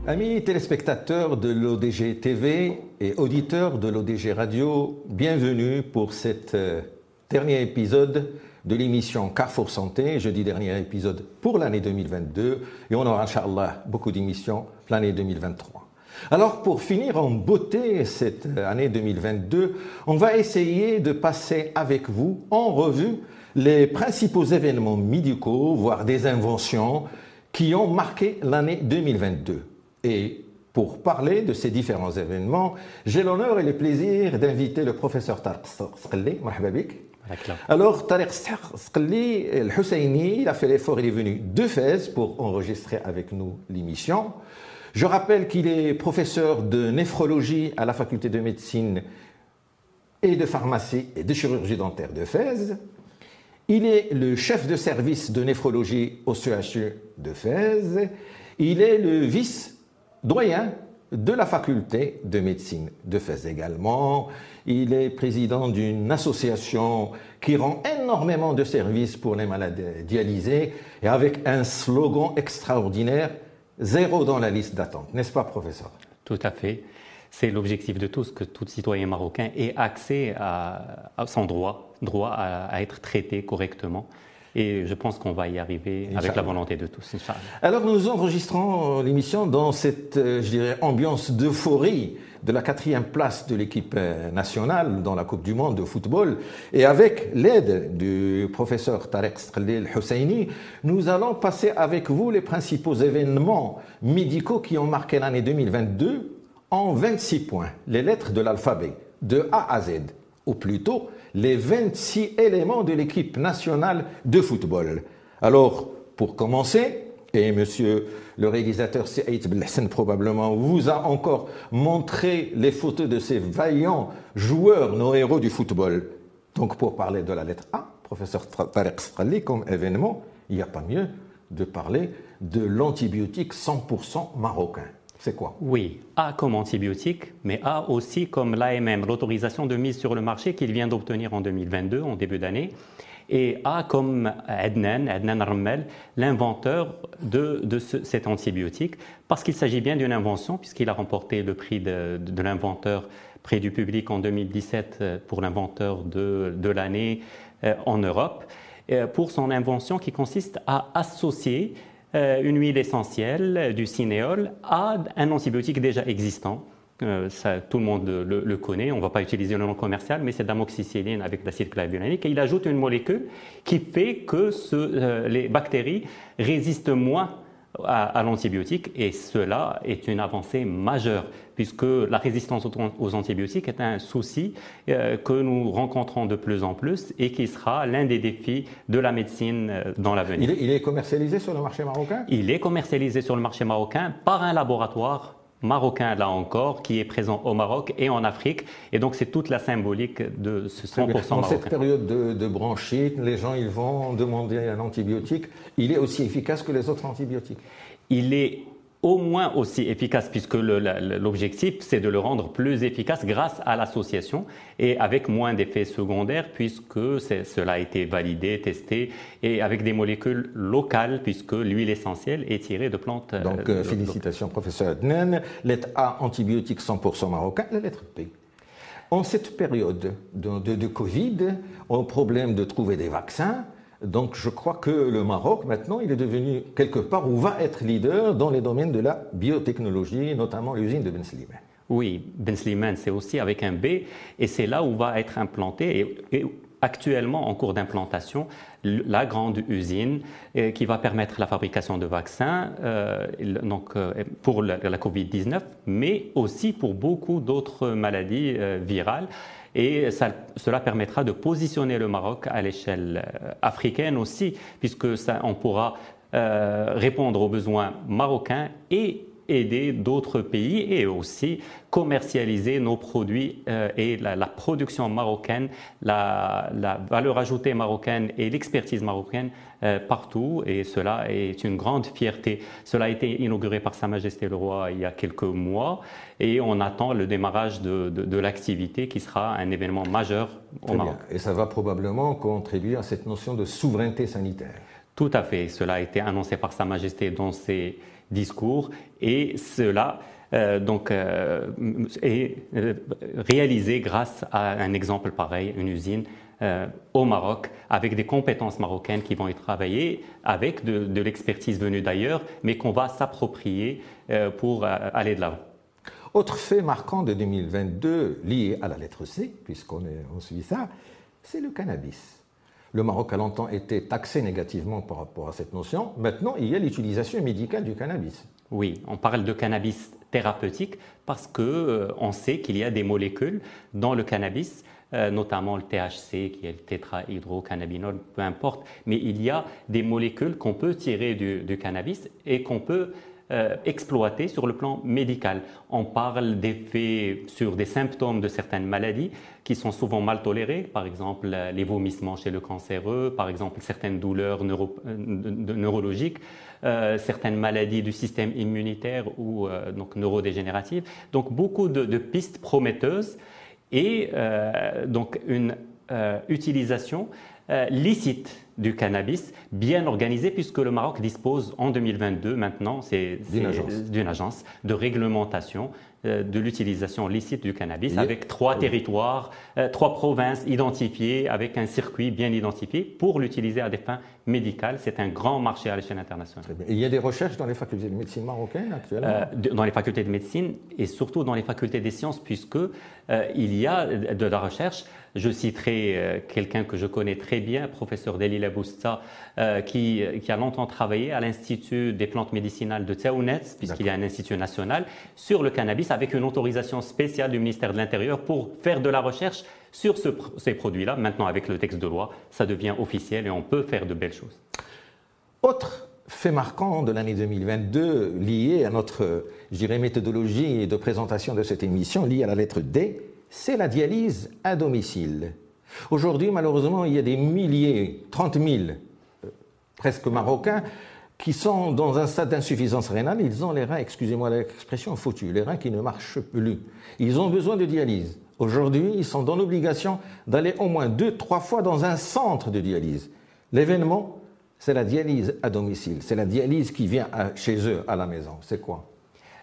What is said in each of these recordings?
Amis téléspectateurs de l'ODG TV et auditeurs de l'ODG Radio, bienvenue pour cet dernier épisode de l'émission Carrefour Santé. Je dis dernier épisode pour l'année 2022 et on aura, Inch'Allah, beaucoup d'émissions l'année 2023. Alors pour finir en beauté cette année 2022, on va essayer de passer avec vous en revue les principaux événements médicaux, voire des inventions qui ont marqué l'année 2022. Et pour parler de ces différents événements, j'ai l'honneur et le plaisir d'inviter le professeur Tariq Sqelli. Marhaba bik. Alors, Tariq Sqelli el-Husseini, il a fait l'effort, il est venu de Fès pour enregistrer avec nous l'émission. Je rappelle qu'il est professeur de néphrologie à la faculté de médecine et de pharmacie et de chirurgie dentaire de Fès. Il est le chef de service de néphrologie au CHU de Fès. Il est le vice-doyen de la faculté de médecine de Fès également. Il est président d'une association qui rend énormément de services pour les malades dialysés et avec un slogan extraordinaire, zéro dans la liste d'attente. N'est-ce pas, professeur? Tout à fait. C'est l'objectif de tous, que tout citoyen marocain ait accès à son droit à être traité correctement. Et je pense qu'on va y arriver avec la volonté de tous, Inch'Allah. Alors nous enregistrons l'émission dans cette, je dirais, ambiance d'euphorie de la 4e place de l'équipe nationale dans la Coupe du Monde de football. Et avec l'aide du professeur Tariq Sqelli el-Husseini, nous allons passer avec vous les principaux événements médicaux qui ont marqué l'année 2022 en 26 points, les lettres de l'alphabet, de A à Z, ou plutôt les 26 éléments de l'équipe nationale de football. Alors, pour commencer, et monsieur le réalisateur Saïd Belhassan probablement vous a encore montré les photos de ces vaillants joueurs, nos héros du football. Donc, pour parler de la lettre A, professeur Tariq Sqelli, comme événement, il n'y a pas mieux de parler de l'antibiotique 100% marocain. C'est quoi? Oui, A comme antibiotique, mais A aussi comme l'AMM, l'autorisation de mise sur le marché qu'il vient d'obtenir en 2022, en début d'année. Et A comme Adnan Rammel, l'inventeur de cet antibiotique, parce qu'il s'agit bien d'une invention, puisqu'il a remporté le prix de l'inventeur, prix du public en 2017 pour l'inventeur de l'année en Europe, pour son invention qui consiste à associer une huile essentielle du cinéole à un antibiotique déjà existant. Tout le monde le connaît, on ne va pas utiliser le nom commercial, mais c'est d'amoxicilline avec l'acide clavulanique. Et il ajoute une molécule qui fait que les bactéries résistent moins à l'antibiotique. Et cela est une avancée majeure, puisque la résistance aux antibiotiques est un souci que nous rencontrons de plus en plus et qui sera l'un des défis de la médecine dans l'avenir. Il est commercialisé sur le marché marocain? Il est commercialisé sur le marché marocain par un laboratoire marocain, là encore, qui est présent au Maroc et en Afrique. Et donc, c'est toute la symbolique de ce 100% marocain. Dans cette période de bronchite, les gens ils vont demander un antibiotique. Il est aussi efficace que les autres antibiotiques? Il est au moins aussi efficace, puisque l'objectif, c'est de le rendre plus efficace grâce à l'association et avec moins d'effets secondaires, puisque cela a été validé, testé, et avec des molécules locales, puisque l'huile essentielle est tirée de plantes. Donc, félicitations, professeur Adnan. Lettre A, antibiotique 100% marocain. La lettre B. En cette période de Covid, on a le problème de trouver des vaccins. Donc, je crois que le Maroc, maintenant, il est devenu quelque part, ou va être leader dans les domaines de la biotechnologie, notamment l'usine de Ben Slimane. Oui, Ben Slimane, c'est aussi avec un B, et c'est là où va être implanté, et actuellement en cours d'implantation, la grande usine qui va permettre la fabrication de vaccins pour la Covid-19, mais aussi pour beaucoup d'autres maladies virales. Et cela permettra de positionner le Maroc à l'échelle africaine aussi, puisque on pourra répondre aux besoins marocains et aider d'autres pays et aussi commercialiser nos produits et la production marocaine, la valeur ajoutée marocaine et l'expertise marocaine partout, et cela est une grande fierté. Cela a été inauguré par Sa Majesté le Roi il y a quelques mois et on attend le démarrage de l'activité qui sera un événement majeur au Maroc. Et ça va probablement contribuer à cette notion de souveraineté sanitaire. Tout à fait. Cela a été annoncé par Sa Majesté dans ses discours et cela est réalisé grâce à un exemple pareil, une usine au Maroc, avec des compétences marocaines qui vont y travailler, avec de l'expertise venue d'ailleurs, mais qu'on va s'approprier pour aller de l'avant. Autre fait marquant de 2022, lié à la lettre C, puisqu'on suit ça, c'est le cannabis. Le Maroc a longtemps été taxé négativement par rapport à cette notion. Maintenant, il y a l'utilisation médicale du cannabis. Oui, on parle de cannabis thérapeutique parce qu'on sait qu'il y a des molécules dans le cannabis, notamment le THC, qui est le tétrahydrocannabinol, peu importe, mais il y a des molécules qu'on peut tirer du cannabis et qu'on peut exploiter sur le plan médical. On parle d'effets sur des symptômes de certaines maladies qui sont souvent mal tolérés, par exemple les vomissements chez le cancéreux, par exemple certaines douleurs neurologiques, certaines maladies du système immunitaire ou donc neurodégénératives. Donc beaucoup de pistes prometteuses et donc une utilisation licite du cannabis, bien organisée, puisque le Maroc dispose en 2022 maintenant d'une agence de réglementation de l'utilisation licite du cannabis avec 3 territoires, 3 provinces identifiées avec un circuit bien identifié pour l'utiliser à des fins médicales. C'est un grand marché à l'échelle internationale. Très bien. Il y a des recherches dans les facultés de médecine marocaines actuellement dans les facultés de médecine et surtout dans les facultés des sciences, puisque il y a de la recherche. Je citerai quelqu'un que je connais très bien, professeur Delila Bousta, qui a longtemps travaillé à l'Institut des plantes médicinales de Tsaounetz, puisqu'il y a un institut national, sur le cannabis avec une autorisation spéciale du ministère de l'Intérieur pour faire de la recherche sur ces produits-là. Maintenant, avec le texte de loi, ça devient officiel et on peut faire de belles choses. Autre fait marquant de l'année 2022 lié à notre, je dirais, méthodologie de présentation de cette émission, lié à la lettre D, c'est la dialyse à domicile. Aujourd'hui, malheureusement, il y a des milliers, 30 000, presque marocains, qui sont dans un stade d'insuffisance rénale. Ils ont les reins, excusez-moi l'expression, foutus, les reins qui ne marchent plus. Ils ont besoin de dialyse. Aujourd'hui, ils sont dans l'obligation d'aller au moins 2-3 fois dans un centre de dialyse. L'événement, c'est la dialyse à domicile. C'est la dialyse qui vient chez eux, à la maison. C'est quoi ?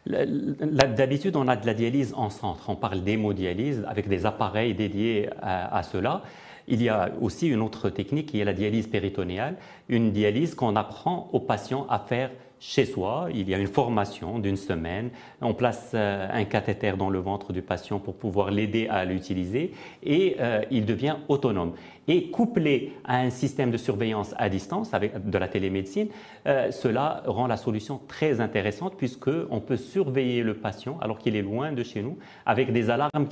D'habitude, on a de la dialyse en centre. On parle d'hémodialyse avec des appareils dédiés à cela. Il y a aussi une autre technique qui est la dialyse péritonéale, une dialyse qu'on apprend aux patients à faire chez soi. Il y a une formation d'une semaine. On place un cathéter dans le ventre du patient pour pouvoir l'aider à l'utiliser et il devient autonome. Et couplé à un système de surveillance à distance avec de la télémédecine, cela rend la solution très intéressante puisqu'on peut surveiller le patient alors qu'il est loin de chez nous avec des alarmes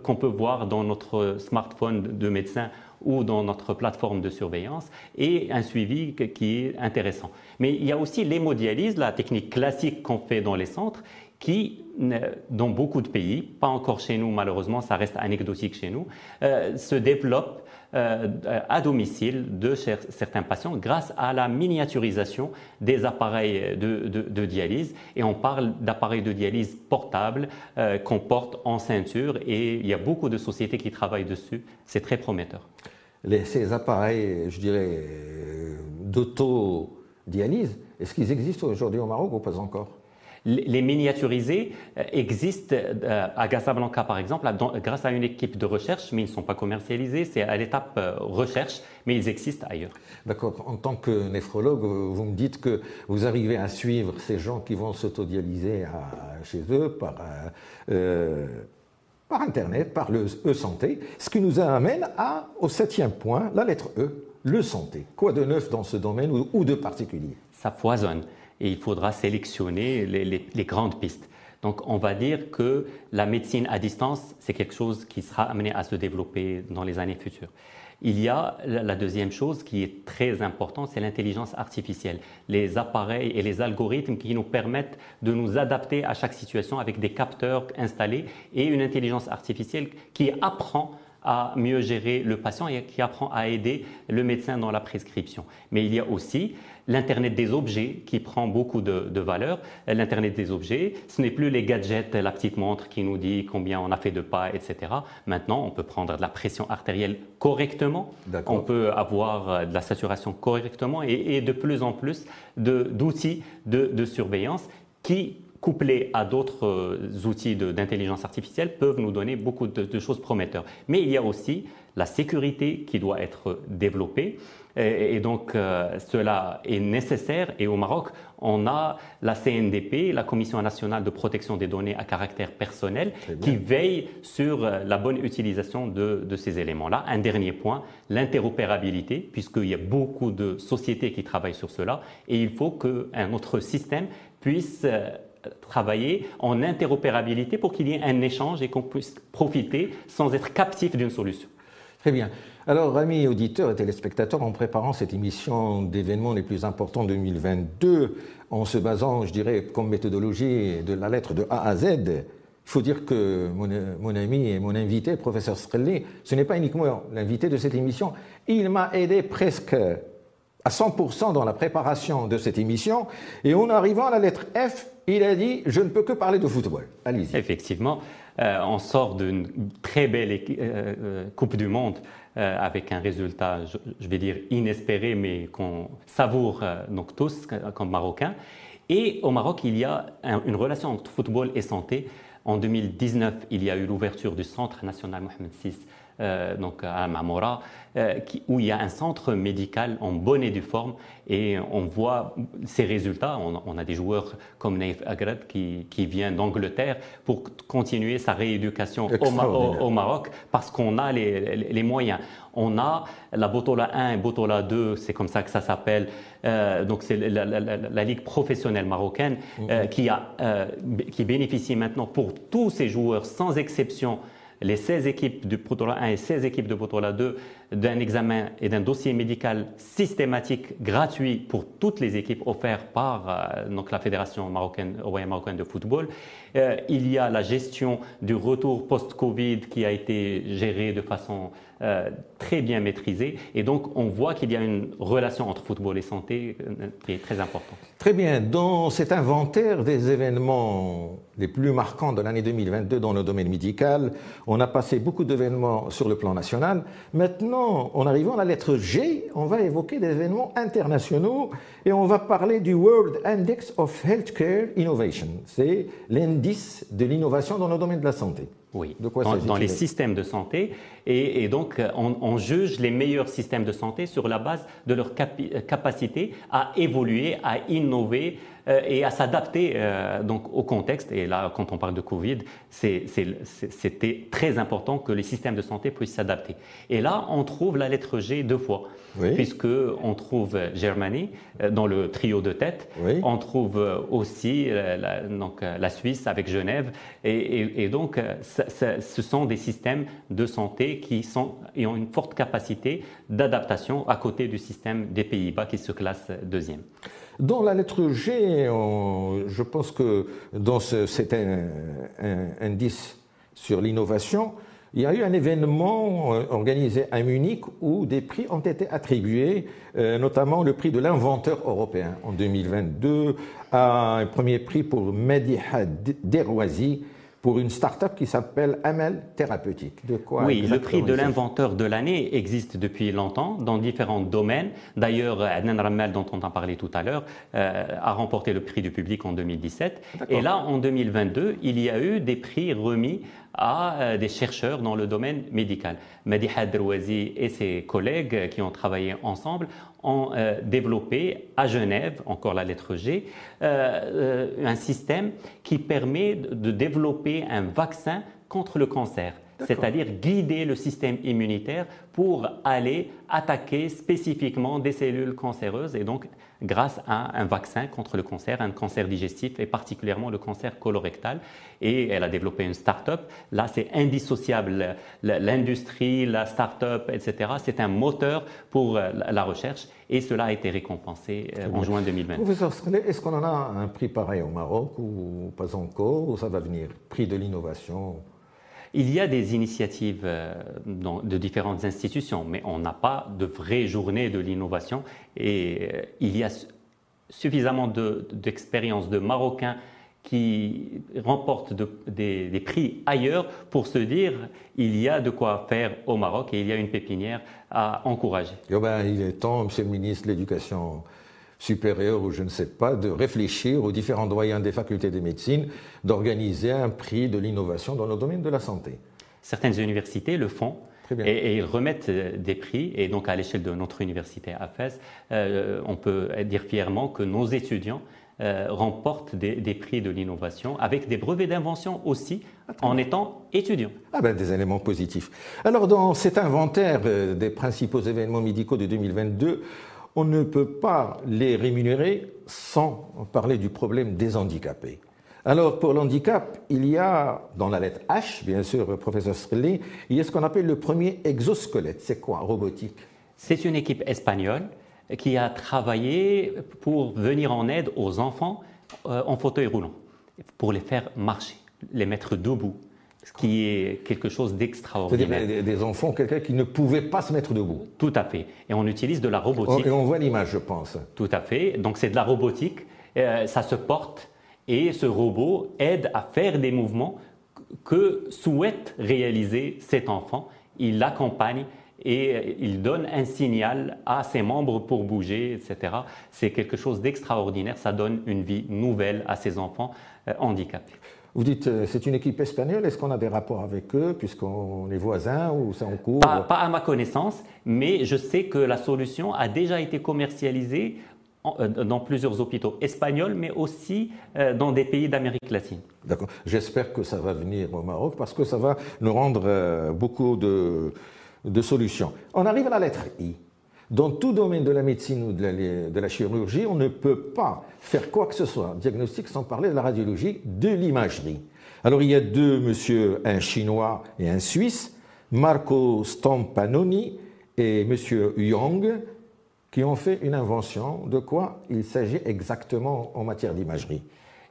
qu'on peut voir dans notre smartphone de médecin ou dans notre plateforme de surveillance et un suivi qui est intéressant. Mais il y a aussi l'hémodialyse, la technique classique qu'on fait dans les centres qui, dans beaucoup de pays, pas encore chez nous malheureusement, ça reste anecdotique chez nous, se développe à domicile de certains patients grâce à la miniaturisation des appareils de dialyse. Et on parle d'appareils de dialyse portables qu'on porte en ceinture et il y a beaucoup de sociétés qui travaillent dessus. C'est très prometteur. Ces appareils, je dirais, d'autodialyse, est-ce qu'ils existent aujourd'hui au Maroc ou pas encore ? Les miniaturisés existent à Casablanca, par exemple, grâce à une équipe de recherche, mais ils ne sont pas commercialisés. C'est à l'étape recherche, mais ils existent ailleurs. D'accord. En tant que néphrologue, vous me dites que vous arrivez à suivre ces gens qui vont s'autodialyser chez eux par Internet, par le e-santé, ce qui nous amène au 7e point, la lettre E, le santé. Quoi de neuf dans ce domaine ou de particulier ? Ça foisonne. Et il faudra sélectionner les grandes pistes. Donc on va dire que la médecine à distance, c'est quelque chose qui sera amené à se développer dans les années futures. Il y a la deuxième chose qui est très importante, c'est l'intelligence artificielle. Les appareils et les algorithmes qui nous permettent de nous adapter à chaque situation avec des capteurs installés et une intelligence artificielle qui apprend à mieux gérer le patient et qui apprend à aider le médecin dans la prescription. Mais il y a aussi l'Internet des objets qui prend beaucoup de valeur. L'Internet des objets, ce n'est plus les gadgets, la petite montre qui nous dit combien on a fait de pas, etc. Maintenant, on peut prendre de la pression artérielle correctement, on peut avoir de la saturation correctement et de plus en plus d'outils de surveillance qui, couplés à d'autres outils d'intelligence artificielle, peuvent nous donner beaucoup de choses prometteurs. Mais il y a aussi la sécurité qui doit être développée. Et donc, cela est nécessaire. Et au Maroc, on a la CNDP, la Commission nationale de protection des données à caractère personnel, qui veille sur la bonne utilisation de ces éléments-là. Un dernier point, l'interopérabilité, puisqu'il y a beaucoup de sociétés qui travaillent sur cela. Et il faut qu'un autre système puisse travailler en interopérabilité pour qu'il y ait un échange et qu'on puisse profiter sans être captif d'une solution. Très bien. Alors, amis auditeurs et téléspectateurs, en préparant cette émission d'événements les plus importants de 2022, en se basant, je dirais, comme méthodologie de la lettre de A à Z, il faut dire que mon ami et mon invité, le professeur Srelli, ce n'est pas uniquement l'invité de cette émission, il m'a aidé presque à 100% dans la préparation de cette émission. Et en arrivant à la lettre F, il a dit « je ne peux que parler de football ». Allez-y. Effectivement, on sort d'une très belle Coupe du Monde avec un résultat, je vais dire, inespéré, mais qu'on savoure donc tous comme Marocains. Et au Maroc, il y a une relation entre football et santé. En 2019, il y a eu l'ouverture du Centre national Mohamed VI donc à Mamora, où il y a un centre médical en bonne et due forme et on voit ses résultats. On a des joueurs comme Naïf Agrad qui vient d'Angleterre pour continuer sa rééducation au Maroc parce qu'on a les moyens. On a la Botola 1 et Botola 2, c'est comme ça que ça s'appelle. Donc c'est la ligue professionnelle marocaine qui bénéficie maintenant pour tous ces joueurs sans exception, les 16 équipes de Botola 1 et 16 équipes de Botola 2, d'un examen et d'un dossier médical systématique gratuit pour toutes les équipes offert par donc la Fédération royale marocaine de football. Il y a la gestion du retour post-Covid qui a été gérée de façon très bien maîtrisée. Et donc, on voit qu'il y a une relation entre football et santé qui est très importante. Très bien. Dans cet inventaire des événements les plus marquants de l'année 2022 dans le domaine médical, on a passé beaucoup d'événements sur le plan national. Maintenant, en arrivant à la lettre G, on va évoquer des événements internationaux et on va parler du World Index of Healthcare Innovation. C'est l'indice de l'innovation dans le domaine de la santé. Oui, dans les systèmes de santé. Et donc, on juge les meilleurs systèmes de santé sur la base de leur capacité à évoluer, à innover et à s'adapter donc au contexte. Et là, quand on parle de Covid, c'était très important que les systèmes de santé puissent s'adapter. Et là, on trouve la lettre G deux fois, puisqu'on trouve Germany dans le trio de tête. Oui. On trouve aussi la Suisse avec Genève. Et donc, ce sont des systèmes de santé qui ont une forte capacité d'adaptation à côté du système des Pays-Bas qui se classe deuxième. Dans la lettre G, je pense que dans cet indice sur l'innovation, il y a eu un événement organisé à Munich où des prix ont été attribués, notamment le prix de l'inventeur européen en 2022, un premier prix pour Mediha Derwazi, pour une start-up qui s'appelle Amel Thérapeutique. De quoi Oui, le prix de l'inventeur de l'année existe depuis longtemps dans différents domaines. D'ailleurs, Adnan Rammel, dont on a parlé tout à l'heure, a remporté le prix du public en 2017. Et là, en 2022, il y a eu des prix remis à des chercheurs dans le domaine médical. Mediha Derwazi et ses collègues qui ont travaillé ensemble ont développé à Genève, encore la lettre G, un système qui permet de développer un vaccin contre le cancer, c'est-à-dire guider le système immunitaire pour aller attaquer spécifiquement des cellules cancéreuses et donc grâce à un vaccin contre le cancer, un cancer digestif et particulièrement le cancer colorectal. Et elle a développé une start-up. Là, c'est indissociable. L'industrie, la start-up, etc., c'est un moteur pour la recherche et cela a été récompensé en juin 2020. Professeur Srelli, est-ce qu'on en a un prix pareil au Maroc ou pas encore, ou ça va venir? Prix de l'innovation? Il y a des initiatives de différentes institutions, mais on n'a pas de vraie journée de l'innovation et il y a suffisamment d'expérience de Marocains qui remportent des prix ailleurs pour se dire il y a de quoi faire au Maroc et il y a une pépinière à encourager. Eh ben, il est temps, Monsieur le ministre de l'Éducation supérieure ou je ne sais pas, de réfléchir aux différents doyens des facultés de médecine, d'organiser un prix de l'innovation dans le domaine de la santé. Certaines universités le font. Et ils remettent des prix. Et donc, à l'échelle de notre université à Fès, on peut dire fièrement que nos étudiants remportent des prix de l'innovation avec des brevets d'invention aussi en étant étudiants. Ah ben, des éléments positifs. Alors, dans cet inventaire des principaux événements médicaux de 2022, on ne peut pas les rémunérer sans parler du problème des handicapés. Alors, pour l'handicap, il y a, dans la lettre H, bien sûr, professeur Strelli, il y a ce qu'on appelle le premier exosquelette. C'est quoi, robotique? C'est une équipe espagnole qui a travaillé pour venir en aide aux enfants en fauteuil roulant, pour les faire marcher, les mettre debout, ce qui est quelque chose d'extraordinaire. C'est-à-dire des enfants, quelqu'un qui ne pouvait pas se mettre debout. Tout à fait. Et on utilise de la robotique. Et on voit l'image, je pense. Tout à fait. Donc c'est de la robotique, ça se porte. Et ce robot aide à faire des mouvements que souhaite réaliser cet enfant. Il l'accompagne et il donne un signal à ses membres pour bouger, etc. C'est quelque chose d'extraordinaire. Ça donne une vie nouvelle à ces enfants handicapés. Vous dites c'est une équipe espagnole. Est-ce qu'on a des rapports avec eux puisqu'on est voisins ou c'est en cours? Pas à ma connaissance, mais je sais que la solution a déjà été commercialisée dans plusieurs hôpitaux espagnols, mais aussi dans des pays d'Amérique latine. D'accord. J'espère que ça va venir au Maroc parce que ça va nous rendre beaucoup de solutions. On arrive à la lettre I. Dans tout domaine de la médecine ou de la chirurgie, on ne peut pas faire quoi que ce soit, diagnostic, sans parler de la radiologie, de l'imagerie. Alors il y a deux monsieur, un Chinois et un Suisse, Marco Stampanoni et monsieur Young, qui ont fait une invention. De quoi il s'agit exactement en matière d'imagerie?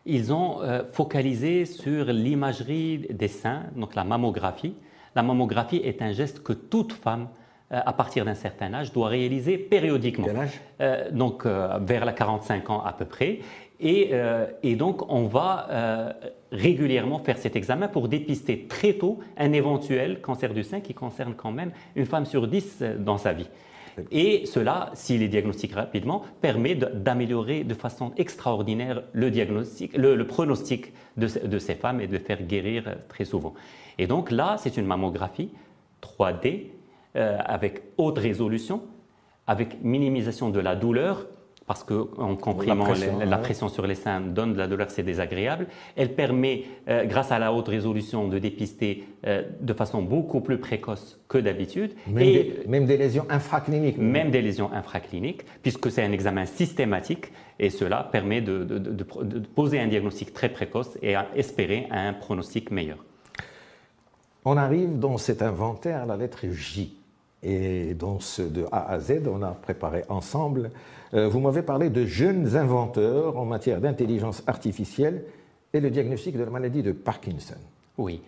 Ils ont focalisé sur l'imagerie des seins, donc la mammographie. La mammographie est un geste que toute femme, à partir d'un certain âge, doit réaliser périodiquement. Quel âge? Donc vers la 45 ans à peu près. Et donc on va régulièrement faire cet examen pour dépister très tôt un éventuel cancer du sein qui concerne quand même une femme sur 10 dans sa vie. Et cela, s'il est diagnostiqué rapidement, permet d'améliorer de façon extraordinaire le pronostic de ces femmes et de faire guérir très souvent. Et donc là, c'est une mammographie 3D avec haute résolution, avec minimisation de la douleur, parce qu'en comprimant la pression sur les seins donne de la douleur, c'est désagréable. Elle permet, grâce à la haute résolution, de dépister de façon beaucoup plus précoce que d'habitude. Même des lésions infracliniques. Même des lésions infracliniques, puisque c'est un examen systématique et cela permet de poser un diagnostic très précoce et à espérer un pronostic meilleur. On arrive dans cet inventaire à la lettre J. Et dans ce de A à Z, on a préparé ensemble. Vous m'avez parlé de jeunes inventeurs en matière d'intelligence artificielle et le diagnostic de la maladie de Parkinson. Oui.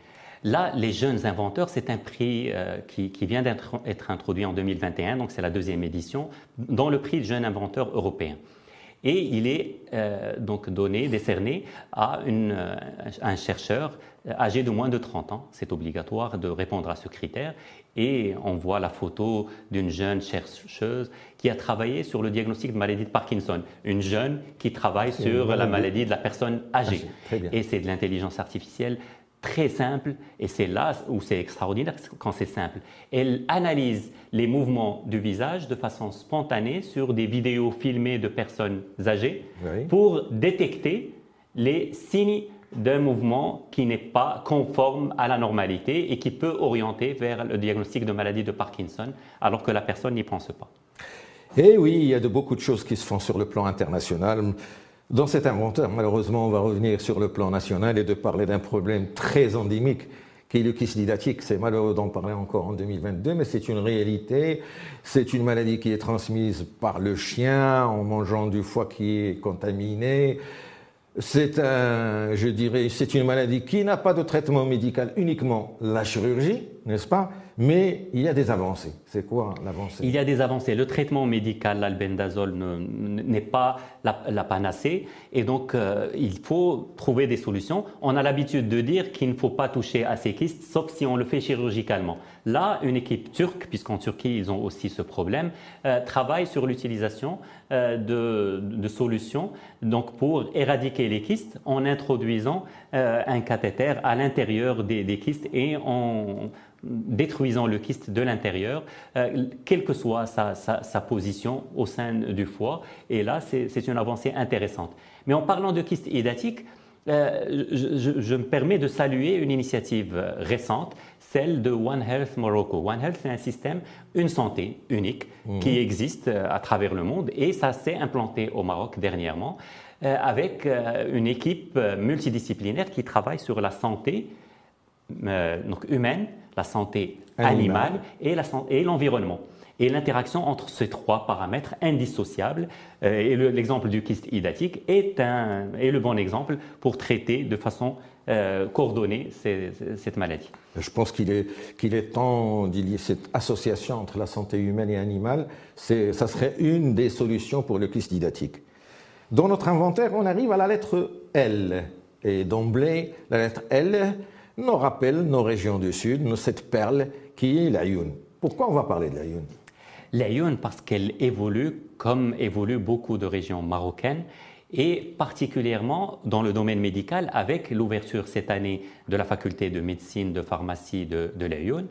Là, les jeunes inventeurs, c'est un prix qui vient d'être introduit en 2021, donc c'est la deuxième édition, dans le prix de jeune inventeur européen. Et il est donc décerné à un chercheur âgé de moins de 30 ans. C'est obligatoire de répondre à ce critère. Et on voit la photo d'une jeune chercheuse qui a travaillé sur le diagnostic de maladie de Parkinson. Une jeune qui travaille sur la maladie de la personne âgée. Et c'est de l'intelligence artificielle très simple, et c'est là où c'est extraordinaire quand c'est simple. Elle analyse les mouvements du visage de façon spontanée sur des vidéos filmées de personnes âgées pour détecter les signes d'un mouvement qui n'est pas conforme à la normalité et qui peut orienter vers le diagnostic de maladie de Parkinson alors que la personne n'y pense pas. Et oui, il y a beaucoup de choses qui se font sur le plan international. Dans cet inventeur, malheureusement, on va revenir sur le plan national et de parler d'un problème très endémique qui est le kyste didatique. C'est malheureux d'en parler encore en 2022, mais c'est une réalité. C'est une maladie qui est transmise par le chien en mangeant du foie qui est contaminé. je dirais, c'est une maladie qui n'a pas de traitement médical, uniquement la chirurgie, n'est-ce pas? Mais il y a des avancées. C'est quoi l'avancée? Il y a des avancées. Le traitement médical, l'albendazole, n'est pas la panacée. Et donc, il faut trouver des solutions. On a l'habitude de dire qu'il ne faut pas toucher à ces kystes, sauf si on le fait chirurgicalement. Là, une équipe turque, puisqu'en Turquie, ils ont aussi ce problème, travaille sur l'utilisation de solutions donc pour éradiquer les kystes en introduisant un cathéter à l'intérieur des kystes et en détruisant le kyste de l'intérieur, quelle que soit sa position au sein du foie. Et là, c'est une avancée intéressante. Mais en parlant de kyste hydatique, je me permets de saluer une initiative récente, celle de One Health Morocco. One Health, c'est un système, une santé unique qui existe à travers le monde et ça s'est implanté au Maroc dernièrement avec une équipe multidisciplinaire qui travaille sur la santé donc humaine, la santé animale et l'environnement. Et l'interaction entre ces trois paramètres indissociables, et l'exemple du kyste hydatique est le bon exemple pour traiter de façon coordonnée cette maladie. Je pense qu'il est temps d'il y ait cette association entre la santé humaine et animale. Ça serait une des solutions pour le kyste hydatique. Dans notre inventaire, on arrive à la lettre L. Et d'emblée, la lettre L nous rappelle nos régions du Sud, cette perle qui est l'Aïoun. Pourquoi on va parler de l'Aïoun? L'Aïoun parce qu'elle évolue comme évoluent beaucoup de régions marocaines et particulièrement dans le domaine médical avec l'ouverture cette année de la faculté de médecine de pharmacie de l'Aïoun,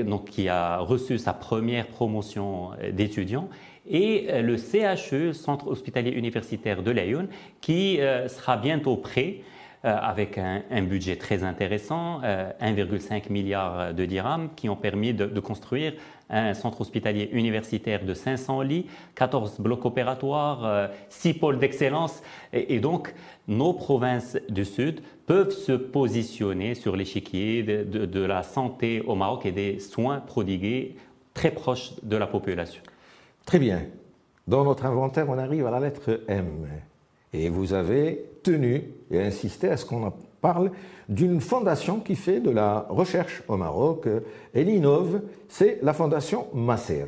donc qui a reçu sa première promotion d'étudiants, et le CHU, Centre hospitalier universitaire de l'Aïoun, qui sera bientôt prêt avec un budget très intéressant, 1,5 milliard de dirhams, qui ont permis de construire un centre hospitalier universitaire de 500 lits, 14 blocs opératoires, 6 pôles d'excellence. Et donc, nos provinces du Sud peuvent se positionner sur l'échiquier de la santé au Maroc et des soins prodigués très proches de la population. Très bien. Dans notre inventaire, on arrive à la lettre M. Et vous avez tenu et insisté à ce qu'on parle d'une fondation qui fait de la recherche au Maroc. Elle innove, c'est la fondation Masser.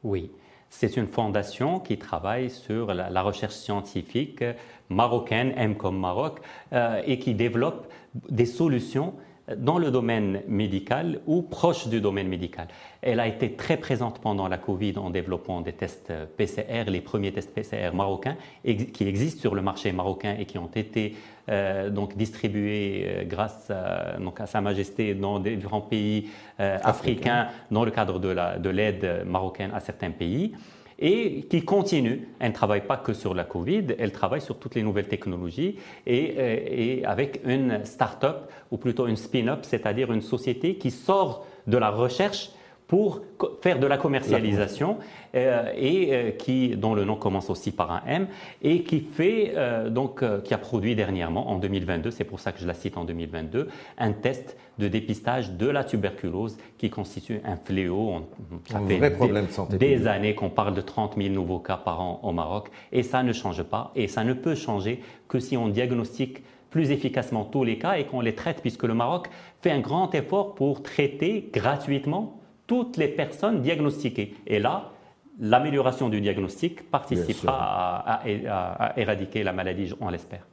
Oui, c'est une fondation qui travaille sur la recherche scientifique marocaine, M comme Maroc, et qui développe des solutions dans le domaine médical ou proche du domaine médical. Elle a été très présente pendant la Covid en développant des tests PCR, les premiers tests PCR marocains qui existent sur le marché marocain et qui ont été donc distribués grâce à Sa Majesté dans différents pays africains dans le cadre de l'aide marocaine à certains pays. Et qui continue. Elle ne travaille pas que sur la Covid, elle travaille sur toutes les nouvelles technologies et avec une start-up, ou plutôt une spin-up, c'est-à-dire une société qui sort de la recherche pour faire de la commercialisation dont le nom commence aussi par un M et qui a produit dernièrement en 2022, c'est pour ça que je la cite en 2022, un test de dépistage de la tuberculose qui constitue un fléau. Ça fait vrai problème de santé. Des années qu'on parle de 30 000 nouveaux cas par an au Maroc et ça ne change pas et ça ne peut changer que si on diagnostique plus efficacement tous les cas et qu'on les traite puisque le Maroc fait un grand effort pour traiter gratuitement toutes les personnes diagnostiquées. Et là, l'amélioration du diagnostic participera à éradiquer la maladie, on l'espère.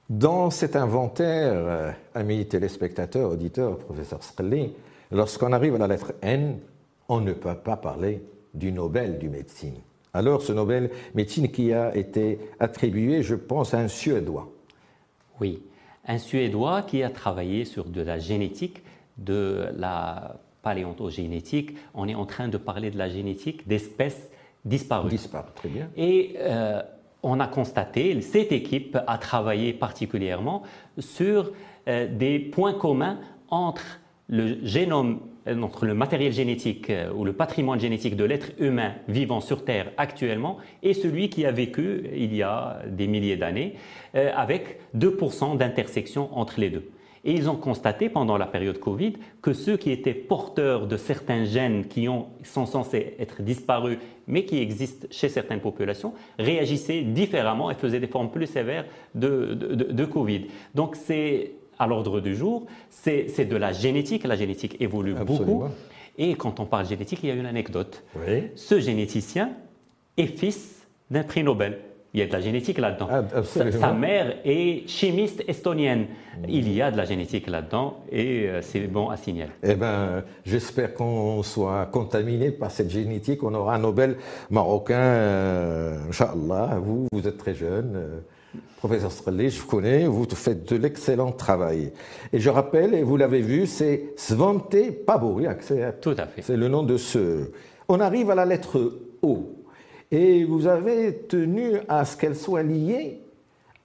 Dans cet inventaire, amis téléspectateurs, auditeurs, professeur Srli, lorsqu'on arrive à la lettre N, on ne peut pas parler du Nobel du médecine. Alors, ce Nobel médecine qui a été attribué, je pense, à un Suédois. Oui, un Suédois qui a travaillé sur de la génétique, de la paléontogénétique. On est en train de parler de la génétique d'espèces disparues. Disparues, très bien. Et on a constaté, cette équipe a travaillé particulièrement sur des points communs entre le génome, entre le matériel génétique ou le patrimoine génétique de l'être humain vivant sur Terre actuellement et celui qui a vécu il y a des milliers d'années, avec 2% d'intersection entre les deux. Et ils ont constaté pendant la période Covid que ceux qui étaient porteurs de certains gènes sont censés être disparus, mais qui existent chez certaines populations, réagissaient différemment et faisaient des formes plus sévères de Covid. Donc c'est à l'ordre du jour, c'est de la génétique évolue Absolument. beaucoup. Et quand on parle génétique, il y a une anecdote. Oui. Ce généticien est fils d'un prix Nobel. Il y a de la génétique là-dedans. Sa mère est chimiste estonienne. Il y a de la génétique là-dedans et c'est bon à signaler. Eh bien, j'espère qu'on soit contaminé par cette génétique. On aura un Nobel marocain, Inch'Allah. Vous êtes très jeune. Professeur Srelli, je vous connais, vous faites de l'excellent travail. Et je rappelle, et vous l'avez vu, c'est Svante Paboriak. Tout à fait. C'est le nom de ce. On arrive à la lettre O. Et vous avez tenu à ce qu'elle soit liée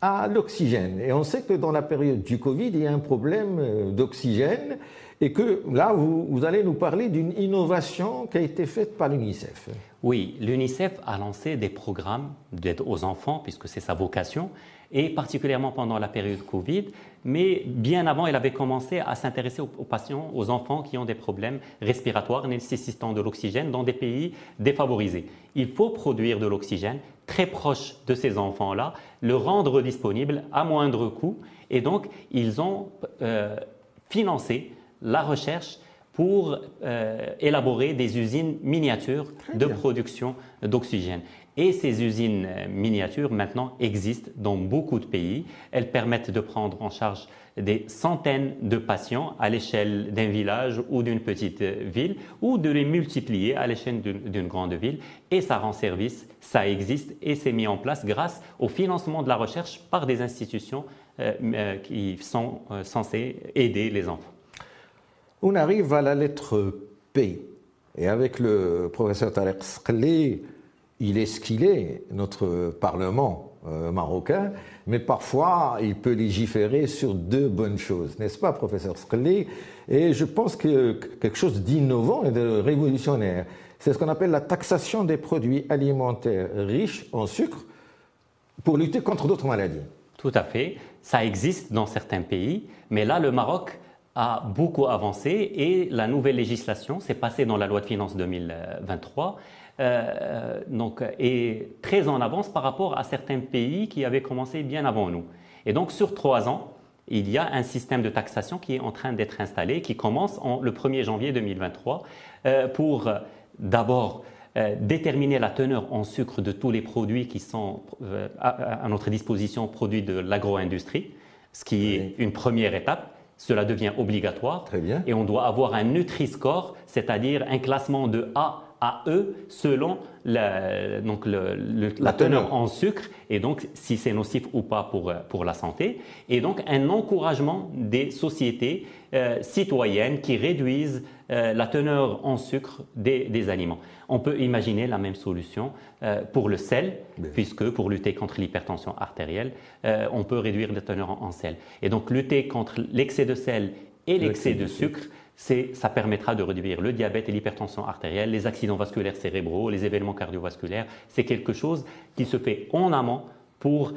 à l'oxygène. Et on sait que dans la période du Covid, il y a un problème d'oxygène et que là, vous allez nous parler d'une innovation qui a été faite par l'UNICEF. Oui, l'UNICEF a lancé des programmes d'aide aux enfants, puisque c'est sa vocation, et particulièrement pendant la période Covid, mais bien avant, elle avait commencé à s'intéresser aux patients, aux enfants qui ont des problèmes respiratoires nécessitant de l'oxygène dans des pays défavorisés. Il faut produire de l'oxygène très proche de ces enfants-là, le rendre disponible à moindre coût, et donc ils ont financé la recherche pour élaborer des usines miniatures de production d'oxygène. Et ces usines miniatures maintenant existent dans beaucoup de pays. Elles permettent de prendre en charge des centaines de patients à l'échelle d'un village ou d'une petite ville ou de les multiplier à l'échelle d'une grande ville. Et ça rend service, ça existe et c'est mis en place grâce au financement de la recherche par des institutions qui sont censées aider les enfants. On arrive à la lettre P. Et avec le professeur Tarek Srelli, il est ce qu'il est, notre Parlement marocain, mais parfois il peut légiférer sur deux bonnes choses, n'est-ce pas, professeur Srelli? Et je pense que quelque chose d'innovant et de révolutionnaire, c'est ce qu'on appelle la taxation des produits alimentaires riches en sucre pour lutter contre d'autres maladies. Tout à fait. Ça existe dans certains pays, mais là, le Maroc a beaucoup avancé et la nouvelle législation s'est passée dans la loi de finances 2023 est très en avance par rapport à certains pays qui avaient commencé bien avant nous. Et donc sur 3 ans, il y a un système de taxation qui est en train d'être installé, qui commence le 1er janvier 2023 pour d'abord déterminer la teneur en sucre de tous les produits qui sont à notre disposition, produits de l'agro-industrie, ce qui est une première étape. Cela devient obligatoire. Très bien. Et on doit avoir un Nutri-Score, c'est-à-dire un classement de A à E selon la teneur en sucre et donc si c'est nocif ou pas pour la santé. Et donc un encouragement des sociétés citoyennes qui réduisent la teneur en sucre des aliments. On peut imaginer la même solution pour le sel, puisque pour lutter contre l'hypertension artérielle, on peut réduire la teneur en sel. Et donc lutter contre l'excès de sel et l'excès de sucre, ça permettra de réduire le diabète et l'hypertension artérielle, les accidents vasculaires cérébraux, les événements cardiovasculaires. C'est quelque chose qui se fait en amont pour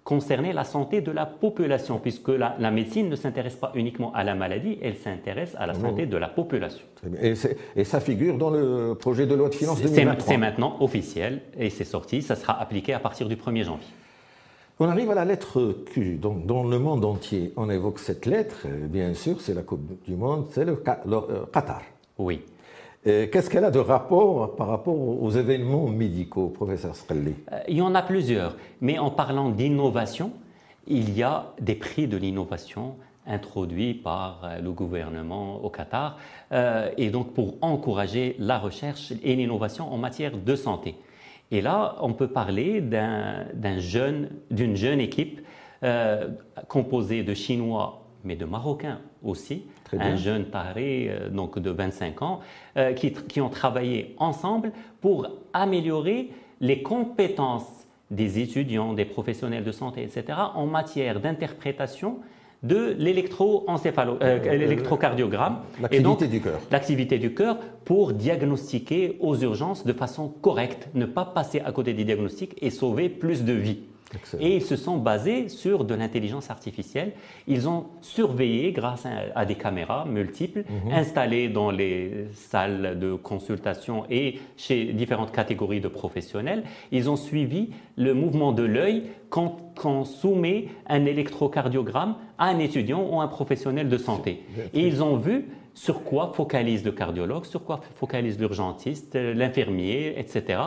concerner la santé de la population, puisque la médecine ne s'intéresse pas uniquement à la maladie, elle s'intéresse à la santé de la population. Et ça figure dans le projet de loi de finances 2023. C'est maintenant officiel et c'est sorti, ça sera appliqué à partir du 1er janvier. On arrive à la lettre Q. Donc, dans le monde entier, on évoque cette lettre. Bien sûr, c'est la Coupe du Monde, c'est le Qatar. Oui. Qu'est-ce qu'elle a de rapport par rapport aux événements médicaux, professeur Srelli? Il y en a plusieurs. Mais en parlant d'innovation, il y a des prix de l'innovation introduits par le gouvernement au Qatar. Et donc, pour encourager la recherche et l'innovation en matière de santé. Et là, on peut parler d'une jeune équipe composée de Chinois, mais de Marocains aussi, un jeune Tahri donc de 25 ans, qui ont travaillé ensemble pour améliorer les compétences des étudiants, des professionnels de santé, etc., en matière d'interprétation de l'électrocardiogramme. L'activité du cœur. L'activité du cœur pour diagnostiquer aux urgences de façon correcte, ne pas passer à côté des diagnostics et sauver plus de vies. Excellent. Et ils se sont basés sur de l'intelligence artificielle. Ils ont surveillé grâce à des caméras multiples installées dans les salles de consultation et chez différentes catégories de professionnels. Ils ont suivi le mouvement de l'œil quand on soumet un électrocardiogramme à un étudiant ou un professionnel de santé. Et ils ont vu sur quoi focalise le cardiologue, sur quoi focalise l'urgentiste, l'infirmier, etc.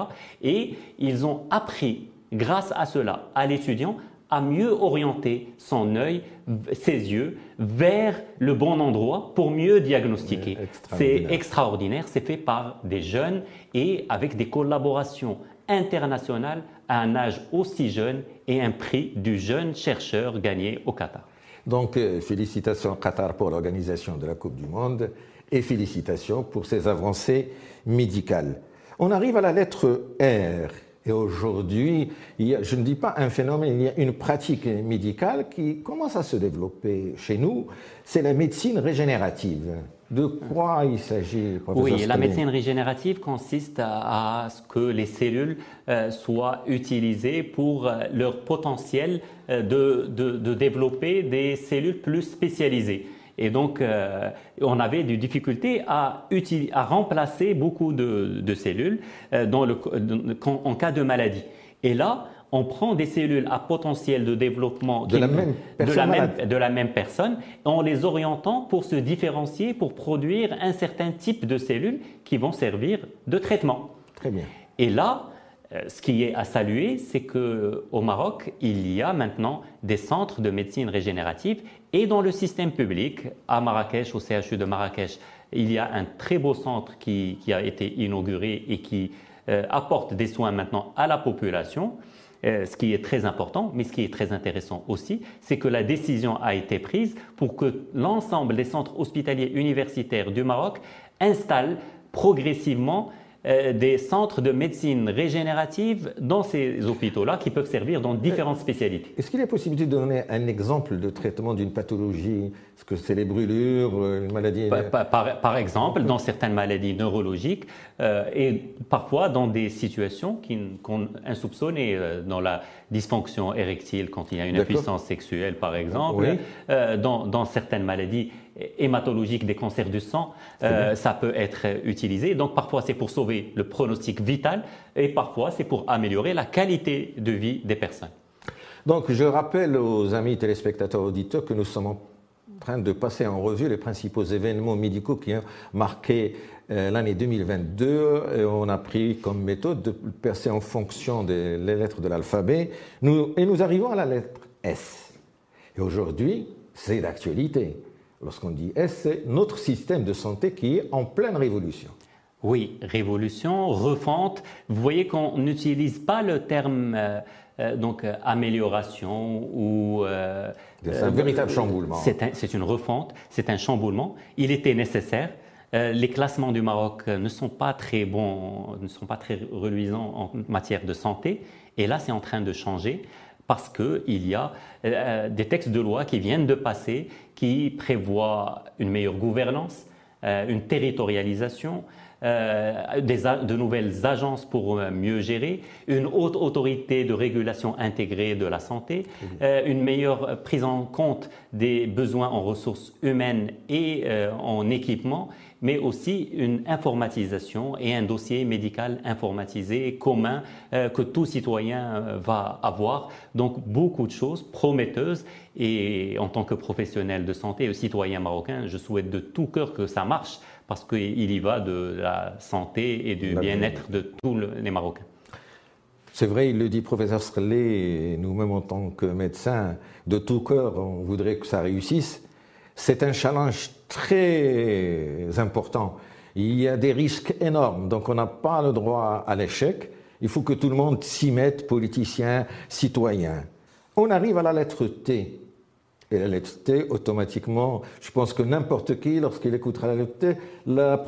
Et ils ont appris, grâce à cela, à l'étudiant à mieux orienter son œil, ses yeux, vers le bon endroit pour mieux diagnostiquer. C'est extraordinaire, c'est fait par des jeunes et avec des collaborations internationales à un âge aussi jeune et un prix du jeune chercheur gagné au Qatar. Donc, félicitations Qatar pour l'organisation de la Coupe du Monde et félicitations pour ces avancées médicales. On arrive à la lettre R. Et aujourd'hui, je ne dis pas un phénomène, il y a une pratique médicale qui commence à se développer chez nous, c'est la médecine régénérative. De quoi il s'agit, professeur Oui, la médecine régénérative consiste à ce que les cellules soient utilisées pour leur potentiel de développer des cellules plus spécialisées. Et donc, on avait des difficultés à remplacer beaucoup de cellules en cas de maladie. Et là, on prend des cellules à potentiel de développement de la même personne en les orientant pour se différencier, pour produire un certain type de cellules qui vont servir de traitement. Très bien. Et là, ce qui est à saluer, c'est qu'au Maroc, il y a maintenant des centres de médecine régénérative et dans le système public, à Marrakech, au CHU de Marrakech, il y a un très beau centre qui a été inauguré et qui apporte des soins maintenant à la population. Ce qui est très important, mais ce qui est très intéressant aussi, c'est que la décision a été prise pour que l'ensemble des centres hospitaliers universitaires du Maroc installent progressivement des centres de médecine régénérative dans ces hôpitaux-là qui peuvent servir dans différentes spécialités. Est-ce qu'il est possible de donner un exemple de traitement d'une pathologie? Est-ce que c'est les brûlures, une maladie? Par exemple, dans certaines maladies neurologiques et parfois dans des situations insoupçonnées, dans la dysfonction érectile quand il y a une impuissance sexuelle par exemple, dans certaines maladies hématologiques, des cancers du sang, ça peut être utilisé. Donc parfois c'est pour sauver le pronostic vital et parfois c'est pour améliorer la qualité de vie des personnes. Donc je rappelle aux amis téléspectateurs auditeurs que nous sommes en train de passer en revue les principaux événements médicaux qui ont marqué l'année 2022. Et on a pris comme méthode de percer en fonction des lettres de l'alphabet. Nous arrivons à la lettre S. Et aujourd'hui, c'est d'actualité. Lorsqu'on dit S, c'est notre système de santé qui est en pleine révolution. Oui, révolution, refonte. Vous voyez qu'on n'utilise pas le terme amélioration ou... c'est un véritable chamboulement. C'est une refonte, c'est un chamboulement. Il était nécessaire. Les classements du Maroc ne sont pas très bons, ne sont pas très reluisants en matière de santé. Et là, c'est en train de changer parce qu'il y a des textes de loi qui viennent de passer qui prévoient une meilleure gouvernance, une territorialisation, de nouvelles agences pour mieux gérer, une haute autorité de régulation intégrée de la santé, une meilleure prise en compte des besoins en ressources humaines et en équipement, mais aussi une informatisation et un dossier médical informatisé commun que tout citoyen va avoir. Donc beaucoup de choses prometteuses et en tant que professionnel de santé et citoyen marocain, je souhaite de tout cœur que ça marche parce qu'il y va de la santé et du bien-être de tous les Marocains. C'est vrai, il le dit professeur Srelé, et nous-mêmes en tant que médecins, de tout cœur, on voudrait que ça réussisse. C'est un challenge très important. Il y a des risques énormes, donc on n'a pas le droit à l'échec. Il faut que tout le monde s'y mette, politiciens, citoyens. On arrive à la lettre T. Et la lettre T, automatiquement, je pense que n'importe qui, lorsqu'il écoutera la lettre T, la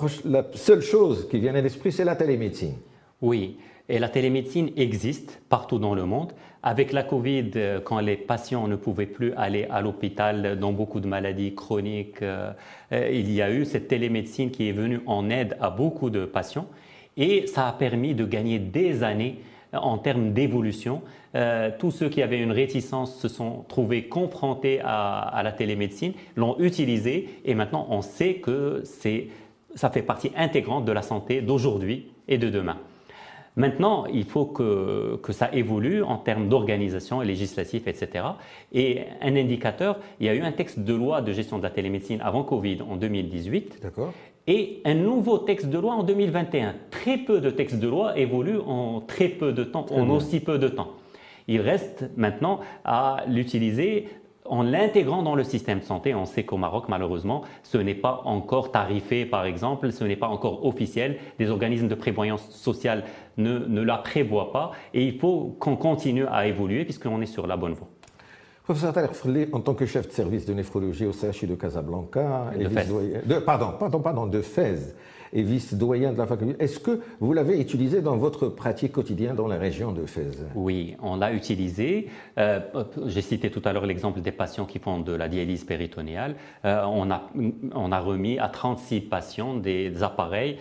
seule chose qui vient à l'esprit, c'est la télémédecine. Oui, et la télémédecine existe partout dans le monde. Avec la Covid, quand les patients ne pouvaient plus aller à l'hôpital dans beaucoup de maladies chroniques, il y a eu cette télémédecine qui est venue en aide à beaucoup de patients et ça a permis de gagner des années en termes d'évolution. Tous ceux qui avaient une réticence se sont trouvés confrontés à la télémédecine, l'ont utilisée et maintenant on sait que ça fait partie intégrante de la santé d'aujourd'hui et de demain. Maintenant, il faut que ça évolue en termes d'organisation législative, etc. Et un indicateur, il y a eu un texte de loi de gestion de la télémédecine avant Covid en 2018. D'accord. Et un nouveau texte de loi en 2021. Très peu de textes de loi évoluent en très peu de temps, aussi peu de temps. Il reste maintenant à l'utiliser en l'intégrant dans le système de santé. On sait qu'au Maroc, malheureusement, ce n'est pas encore tarifé, par exemple, ce n'est pas encore officiel. Des organismes de prévoyance sociale ne la prévoient pas et il faut qu'on continue à évoluer puisqu'on est sur la bonne voie. Professeur Taher Frlé, en tant que chef de service de néphrologie au CHU de Casablanca, de Fès, et vice-doyen de la faculté, est-ce que vous l'avez utilisé dans votre pratique quotidienne dans la région de Fès? Oui, on l'a utilisé. J'ai cité tout à l'heure l'exemple des patients qui font de la dialyse péritonéale. On a remis à 36 patients des appareils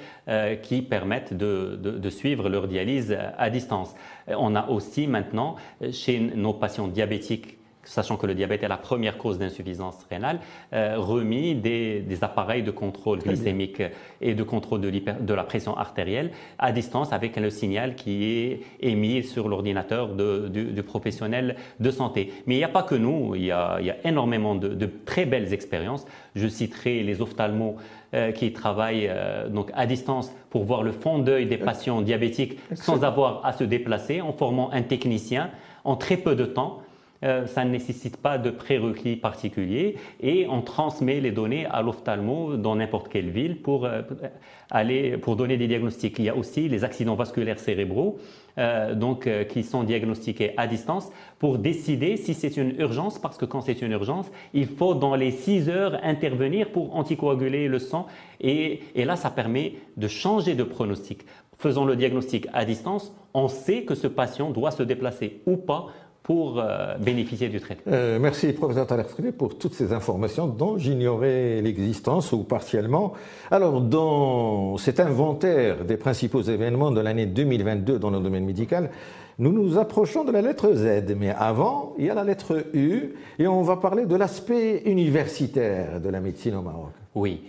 qui permettent de suivre leur dialyse à distance. On a aussi maintenant, chez nos patients diabétiques, sachant que le diabète est la première cause d'insuffisance rénale, remis des appareils de contrôle glycémique et de contrôle de la pression artérielle à distance avec le signal qui est émis sur l'ordinateur du professionnel de santé. Mais il n'y a pas que nous, il y a énormément de très belles expériences. Je citerai les ophtalmos qui travaillent donc à distance pour voir le fond d'œil des patients diabétiques sans avoir à se déplacer, en formant un technicien en très peu de temps. Ça ne nécessite pas de prérequis particuliers et on transmet les données à l'ophtalmo dans n'importe quelle ville pour donner des diagnostics. Il y a aussi les accidents vasculaires cérébraux qui sont diagnostiqués à distance pour décider si c'est une urgence, parce que quand c'est une urgence, il faut dans les 6 heures intervenir pour anticoaguler le sang et là ça permet de changer de pronostic. Faisant le diagnostic à distance, on sait que ce patient doit se déplacer ou pas pour bénéficier du traitement. Merci, professeur Taher Frlé, pour toutes ces informations dont j'ignorais l'existence ou partiellement. Alors, dans cet inventaire des principaux événements de l'année 2022 dans le domaine médical, nous nous approchons de la lettre Z, mais avant, il y a la lettre U, et on va parler de l'aspect universitaire de la médecine au Maroc. Oui.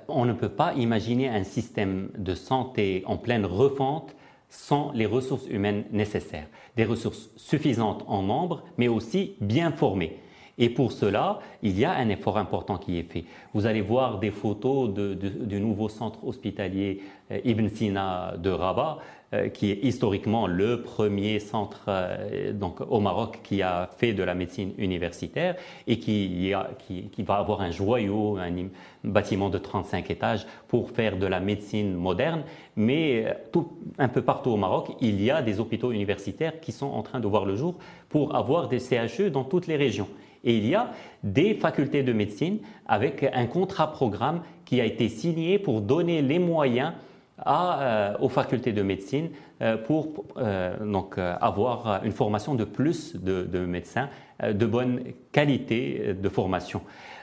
On ne peut pas imaginer un système de santé en pleine refonte sans les ressources humaines nécessaires. Des ressources suffisantes en nombre, mais aussi bien formées. Et pour cela, il y a un effort important qui est fait. Vous allez voir des photos du nouveau centre hospitalier Ibn Sina de Rabat, qui est historiquement le premier centre au Maroc qui a fait de la médecine universitaire et qui va avoir un joyau, un bâtiment de 35 étages pour faire de la médecine moderne. Mais un peu partout au Maroc, il y a des hôpitaux universitaires qui sont en train de voir le jour pour avoir des CHU dans toutes les régions. Et il y a des facultés de médecine avec un contrat programme qui a été signé pour donner les moyens aux facultés de médecine pour avoir une formation de plus de médecins de bonne qualité de formation.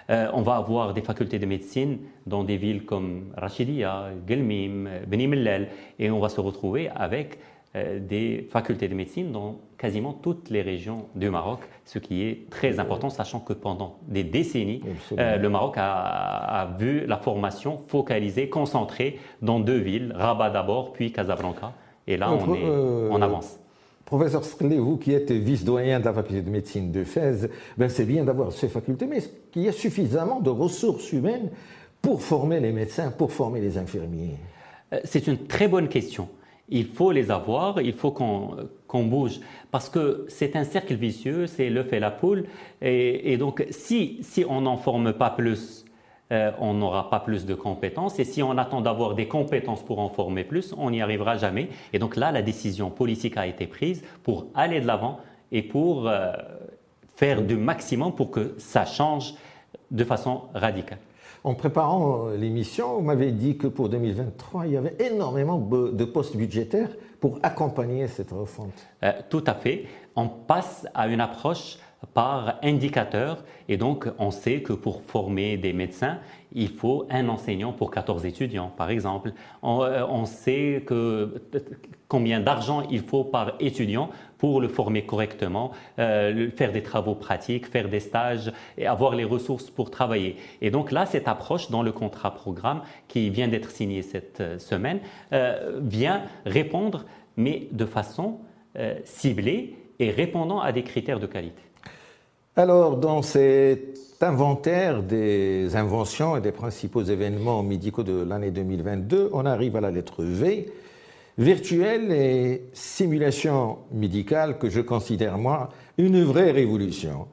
On va avoir des facultés de médecine dans des villes comme Rachidia, Guelmim, Beni Mellel et on va se retrouver avec des facultés de médecine dans quasiment toutes les régions du Maroc, ce qui est très important, sachant que pendant des décennies, le Maroc a vu la formation focalisée, concentrée dans 2 villes, Rabat d'abord, puis Casablanca. Et là, on avance. Professeur Frlé, vous qui êtes vice-doyen de la faculté de médecine de Fès, c'est bien d'avoir ces facultés, mais est-ce qu'il y a suffisamment de ressources humaines pour former les médecins, pour former les infirmiers? C'est une très bonne question. Il faut les avoir, il faut qu'on bouge. Parce que c'est un cercle vicieux, c'est l'œuf et la poule. Et donc, si on n'en forme pas plus, on n'aura pas plus de compétences. Et si on attend d'avoir des compétences pour en former plus, on n'y arrivera jamais. Et donc là, la décision politique a été prise pour aller de l'avant et pour faire du maximum pour que ça change de façon radicale. En préparant l'émission, vous m'avez dit que pour 2023, il y avait énormément de postes budgétaires pour accompagner cette refonte. Tout à fait. On passe à une approche par indicateur. Et donc, on sait que pour former des médecins, il faut un enseignant pour 14 étudiants, par exemple. On sait combien d'argent il faut par étudiant pour le former correctement, faire des travaux pratiques, faire des stages et avoir les ressources pour travailler. Et donc là, cette approche dans le contrat programme qui vient d'être signé cette semaine vient répondre, mais de façon ciblée et répondant à des critères de qualité. Alors, dans cet inventaire des inventions et des principaux événements médicaux de l'année 2022, on arrive à la lettre V, virtuel et simulation médicale, que je considère, moi, une vraie révolution.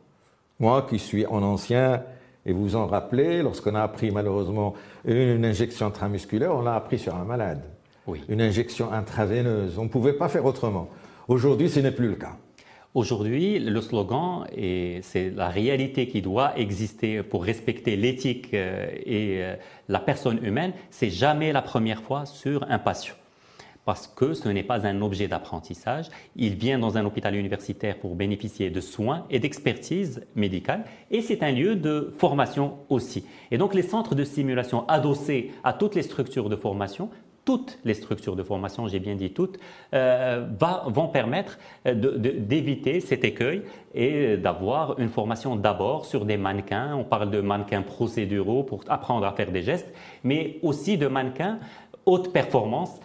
Moi qui suis en ancien, et vous en rappelez, lorsqu'on a appris malheureusement une injection intramusculaire, on l'a appris sur un malade. Oui. Une injection intraveineuse, on ne pouvait pas faire autrement. Aujourd'hui, ce n'est plus le cas. Aujourd'hui, le slogan, et c'est la réalité qui doit exister pour respecter l'éthique et la personne humaine, c'est jamais la première fois sur un patient. Parce que ce n'est pas un objet d'apprentissage. Il vient dans un hôpital universitaire pour bénéficier de soins et d'expertise médicale. Et c'est un lieu de formation aussi. Et donc les centres de simulation adossés à toutes les structures de formation, j'ai bien dit toutes, vont permettre d'éviter cet écueil et d'avoir une formation d'abord sur des mannequins. On parle de mannequins procéduraux pour apprendre à faire des gestes, mais aussi de mannequins haute performance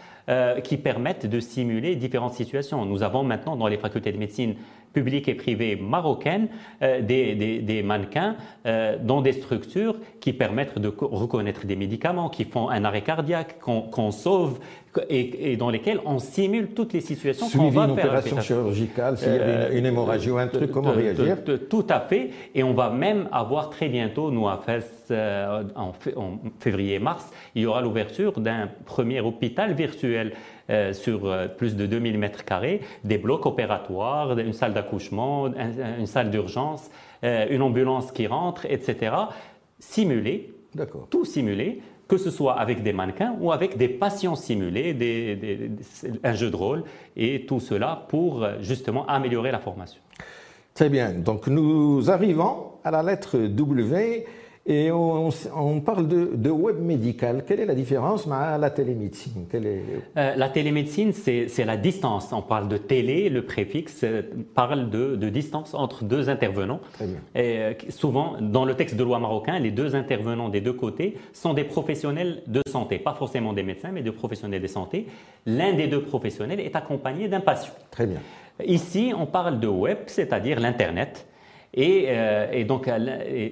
qui permettent de simuler différentes situations. Nous avons maintenant dans les facultés de médecine publiques et privées marocaines des mannequins dans des structures qui permettent de reconnaître des médicaments, qui font un arrêt cardiaque, qu'on sauve et dans lesquels on simule toutes les situations qu'on va faire. Suivi une opération chirurgicale, s'il y avait une hémorragie ou un truc, comment réagir? Tout à fait. Et on va même avoir très bientôt, nous à Fès, en février-mars, il y aura l'ouverture d'un premier hôpital virtuel sur plus de 2000 mètres carrés, des blocs opératoires, une salle d'accouchement, une salle d'urgence, une ambulance qui rentre, etc. Simulé, tout simulé, que ce soit avec des mannequins ou avec des patients simulés, un jeu de rôle, et tout cela pour justement améliorer la formation. Très bien, donc nous arrivons à la lettre W et on parle de web médical. Quelle est la différence avec la télémédecine? La télémédecine, c'est la distance. On parle de télé, le préfixe parle de distance entre deux intervenants. Très bien. Et souvent, dans le texte de loi marocain, les deux intervenants des deux côtés sont des professionnels de santé, pas forcément des médecins, mais des professionnels de santé. L'un des deux professionnels est accompagné d'un patient. Très bien. Ici, on parle de web, c'est-à-dire l'Internet. Et donc,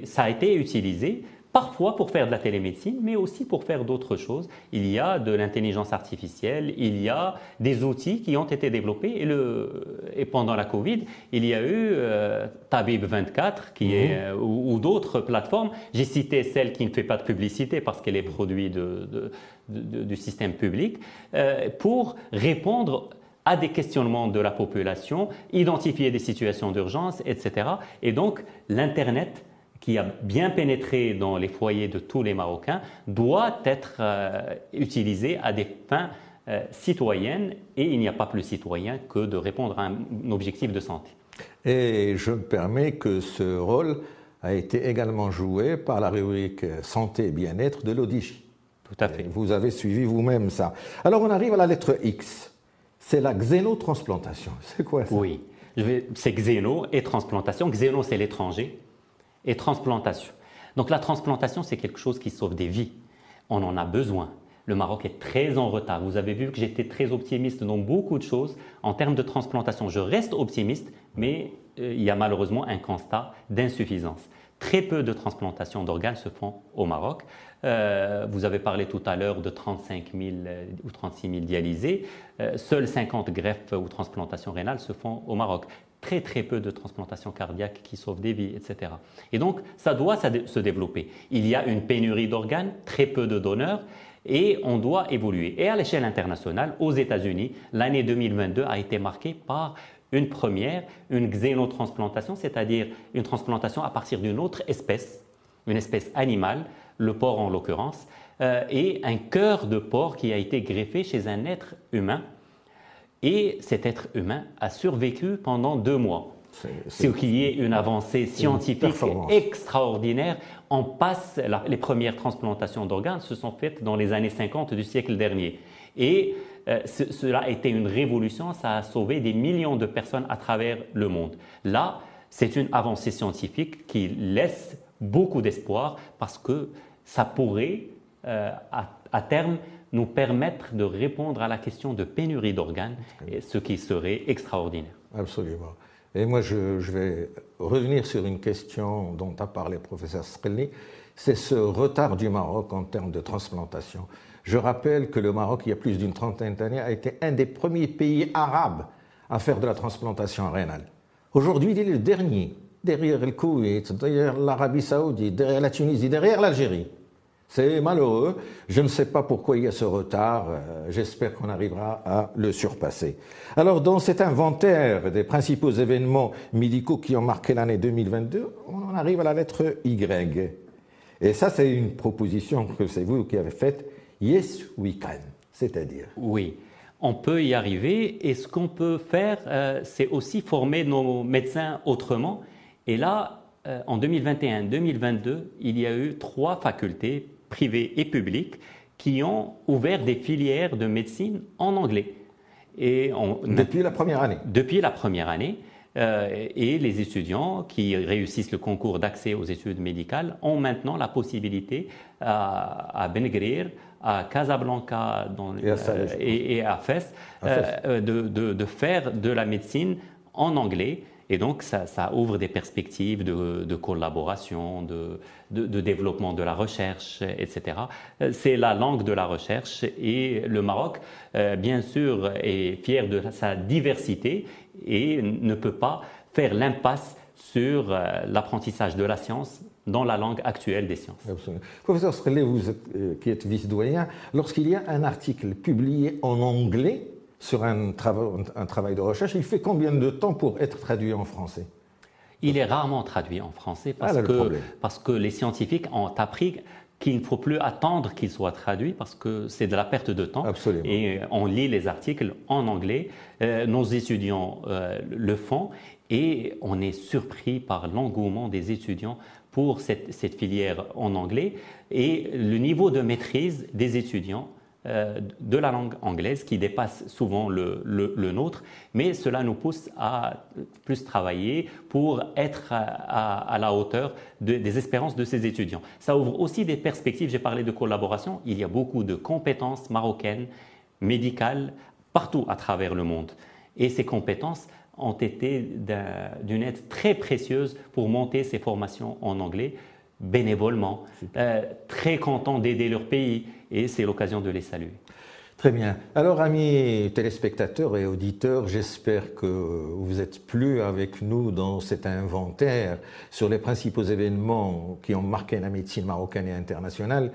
ça a été utilisé parfois pour faire de la télémédecine, mais aussi pour faire d'autres choses. Il y a de l'intelligence artificielle, il y a des outils qui ont été développés. Et pendant la Covid, il y a eu Tabib 24 ou d'autres plateformes. J'ai cité celle qui ne fait pas de publicité parce qu'elle est produit du système public, pour répondre à des questionnements de la population, identifier des situations d'urgence, etc. Et donc, l'Internet, qui a bien pénétré dans les foyers de tous les Marocains, doit être utilisé à des fins citoyennes, et il n'y a pas plus citoyen que de répondre à un objectif de santé. Et je me permets que ce rôle a été également joué par la rubrique Santé et Bien-être de l'ODIJ. Tout à fait. Vous avez suivi vous-même ça. Alors, on arrive à la lettre X. C'est la xénotransplantation. C'est quoi ça? Oui, c'est xéno et transplantation. Xéno, c'est l'étranger, et transplantation. Donc la transplantation, c'est quelque chose qui sauve des vies. On en a besoin. Le Maroc est très en retard. Vous avez vu que j'étais très optimiste dans beaucoup de choses. En termes de transplantation, je reste optimiste, mais il y a malheureusement un constat d'insuffisance. Très peu de transplantations d'organes se font au Maroc. Vous avez parlé tout à l'heure de 35 000 ou 36 000 dialysés. Seules 50 greffes ou transplantations rénales se font au Maroc. Très très peu de transplantations cardiaques qui sauvent des vies, etc. Et donc, ça doit se développer. Il y a une pénurie d'organes, très peu de donneurs, et on doit évoluer. Et à l'échelle internationale, aux États-Unis, l'année 2022 a été marquée par une première, une xénotransplantation, c'est-à-dire une transplantation à partir d'une autre espèce, une espèce animale, le porc en l'occurrence, et un cœur de porc qui a été greffé chez un être humain. Et cet être humain a survécu pendant 2 mois. C'est qu'il y ait une avancée scientifique extraordinaire. On passe, les premières transplantations d'organes se sont faites dans les années 50 du siècle dernier. Et cela a été une révolution, ça a sauvé des millions de personnes à travers le monde. Là, c'est une avancée scientifique qui laisse beaucoup d'espoir parce que ça pourrait, à terme, nous permettre de répondre à la question de pénurie d'organes, ce qui serait extraordinaire. Absolument. Et moi, je vais revenir sur une question dont a parlé le professeur Sqelli, c'est ce retard du Maroc en termes de transplantation. Je rappelle que le Maroc, il y a plus d'une trentaine d'années, a été un des premiers pays arabes à faire de la transplantation rénale. Aujourd'hui, il est le dernier, derrière le Koweït, derrière l'Arabie Saoudite, derrière la Tunisie, derrière l'Algérie. C'est malheureux. Je ne sais pas pourquoi il y a ce retard. J'espère qu'on arrivera à le surpasser. Alors, dans cet inventaire des principaux événements médicaux qui ont marqué l'année 2022, on en arrive à la lettre Y. Et ça, c'est une proposition que c'est vous qui avez faite. Yes, we can. C'est-à-dire? Oui, on peut y arriver. Et ce qu'on peut faire, c'est aussi former nos médecins autrement. Et là, en 2021-2022, il y a eu 3 facultés privées et publiques qui ont ouvert des filières de médecine en anglais. Depuis la première année? Depuis la première année. Et les étudiants qui réussissent le concours d'accès aux études médicales ont maintenant la possibilité à Ben Guerir, à Casablanca et à Fès de faire de la médecine en anglais. Et donc, ça ouvre des perspectives de collaboration, de développement de la recherche, etc. C'est la langue de la recherche et le Maroc, bien sûr, est fier de sa diversité et ne peut pas faire l'impasse sur l'apprentissage de la science dans la langue actuelle des sciences. Absolument. Professeur Sqelli, vous qui êtes vice-doyen, lorsqu'il y a un article publié en anglais sur un travail de recherche, il fait combien de temps pour être traduit en français? Il est rarement traduit en français parce que les scientifiques ont appris qu'il ne faut plus attendre qu'il soit traduit parce que c'est de la perte de temps. Absolument. Et on lit les articles en anglais. Nos étudiants le font et on est surpris par l'engouement des étudiants pour cette filière en anglais et le niveau de maîtrise des étudiants de la langue anglaise qui dépasse souvent le nôtre, mais cela nous pousse à plus travailler pour être à la hauteur des espérances de ces étudiants. Ça ouvre aussi des perspectives, j'ai parlé de collaboration, il y a beaucoup de compétences marocaines, médicales, partout à travers le monde. Et ces compétences ont été d'une aide très précieuse pour monter ces formations en anglais bénévolement, très contents d'aider leur pays et c'est l'occasion de les saluer. Très bien. Alors, amis téléspectateurs et auditeurs, j'espère que vous n'êtes plus avec nous dans cet inventaire sur les principaux événements qui ont marqué la médecine marocaine et internationale.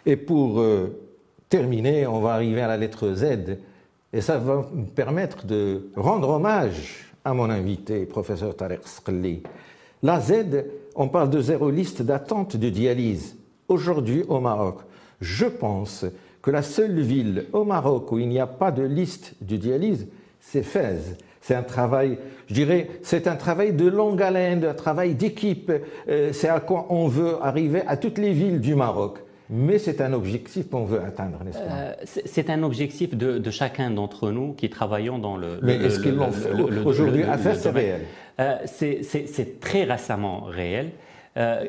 Et pour terminer, on va arriver à la lettre Z et ça va me permettre de rendre hommage à mon invité, professeur Tariq Sqelli. La Z, on parle de 0 liste d'attente de dialyse. Aujourd'hui au Maroc, je pense que la seule ville au Maroc où il n'y a pas de liste de dialyse, c'est Fès. C'est un travail, je dirais, c'est un travail de longue haleine, un travail d'équipe. C'est à quoi on veut arriver à toutes les villes du Maroc. Mais c'est un objectif qu'on veut atteindre, n'est-ce pas? C'est un objectif de chacun d'entre nous qui travaillons dans le Mais est-ce qu'ils l'ont fait? Aujourd'hui, à Fès, c'est réel. C'est très récemment réel,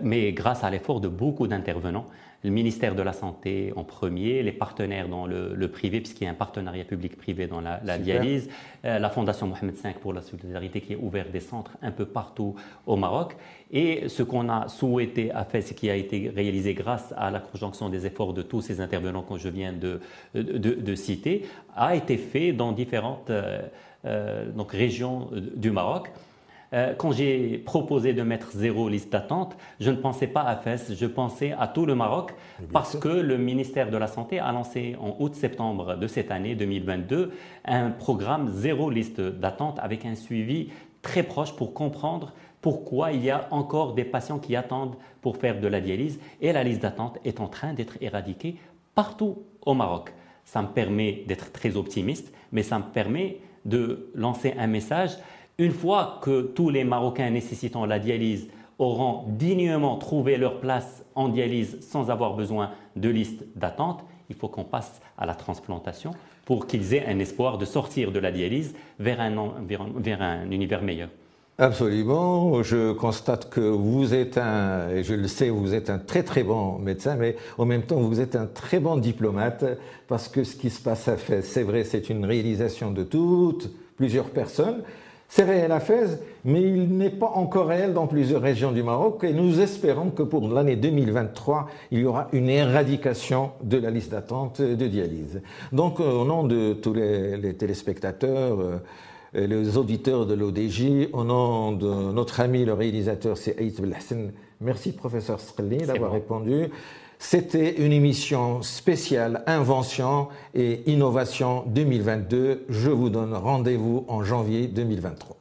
mais grâce à l'effort de beaucoup d'intervenants, le ministère de la Santé en premier, les partenaires dans le privé, puisqu'il y a un partenariat public-privé dans la dialyse, la Fondation Mohamed V pour la solidarité qui a ouvert des centres un peu partout au Maroc. Et ce qu'on a souhaité à Fès, qui a été réalisé grâce à la conjonction des efforts de tous ces intervenants que je viens de citer, a été fait dans différentes régions du Maroc. Quand j'ai proposé de mettre 0 liste d'attente, je ne pensais pas à Fès, je pensais à tout le Maroc parce que le ministère de la Santé a lancé en août-septembre de cette année 2022 un programme 0 liste d'attente avec un suivi très proche pour comprendre pourquoi il y a encore des patients qui attendent pour faire de la dialyse et la liste d'attente est en train d'être éradiquée partout au Maroc. Ça me permet d'être très optimiste, mais ça me permet de lancer un message Une fois que tous les Marocains nécessitant la dialyse auront dignement trouvé leur place en dialyse sans avoir besoin de liste d'attente, il faut qu'on passe à la transplantation pour qu'ils aient un espoir de sortir de la dialyse vers un univers meilleur. Absolument. Je constate que vous êtes et je le sais, vous êtes un très très bon médecin, mais en même temps, vous êtes un très bon diplomate, parce que ce qui se passe à Fès, c'est vrai, c'est une réalisation de plusieurs personnes. C'est réel à Fès, mais il n'est pas encore réel dans plusieurs régions du Maroc, et nous espérons que pour l'année 2023, il y aura une éradication de la liste d'attente de dialyse. Donc, au nom de tous les téléspectateurs, les auditeurs de l'ODJ, au nom de notre ami le réalisateur Saïd Belhassan, merci professeur Sqelli d'avoir répondu. C'était une émission spéciale Invention et Innovation 2022. Je vous donne rendez-vous en janvier 2023.